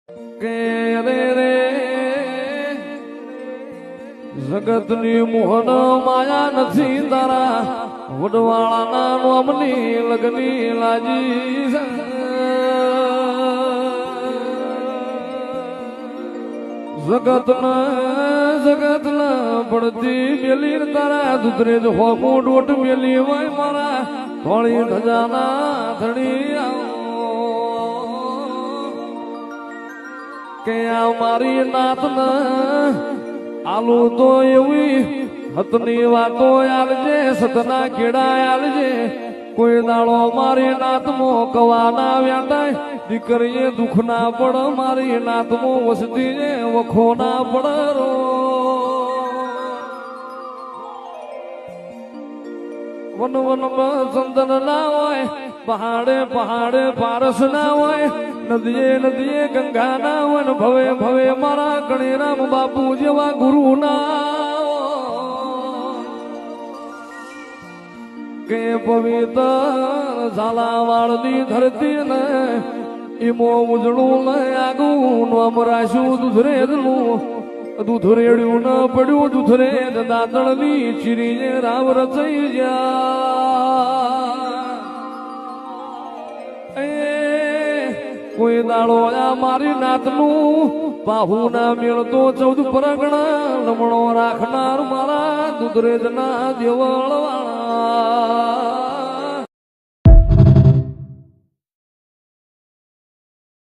કે રે રે જગતની મોહન માયા નથી તારા વડવાળાના નોમની લગની લાજી જગતના પડતી મેલી તારા દુધરે જ હોકો ડોટ મેલી હોય મારા થોડી ધજાના ધડી કે આ મારી નાત આલુ તો એવી હતની વાતો આલજે સતના કેડા આલજે કોઈ દાડો મારી નાતમો કવાના વ્યાટાય દીકરીએ દુઃખ ના પડ મારી નાતમો વસતી વખો ના પડ વન વનમાં ચંદન ના હોય પહાડે પહાડે પારસ ના હોય નદીએ નદીએ ગંગા ના હોય ભવે ભવે મારા ગણેરામ બાપુ જેવા ગુરુ ના કે પવિત્ર ઝાલાવાળની ધરતી ને ઈમો ઉજળું ને આગું અમરાશું દૂધરેજનું દૂધરેડ્યું ન પડ્યું દૂધરે દાંતણની ચીરીને રાવ રચાઈ ગયા કોઈ દાડો આ મારી નાતનું બાહુ ના મેળતો 14 પરગણા લમણો રાખનાર મારા દૂધરેજના દેવળવાળા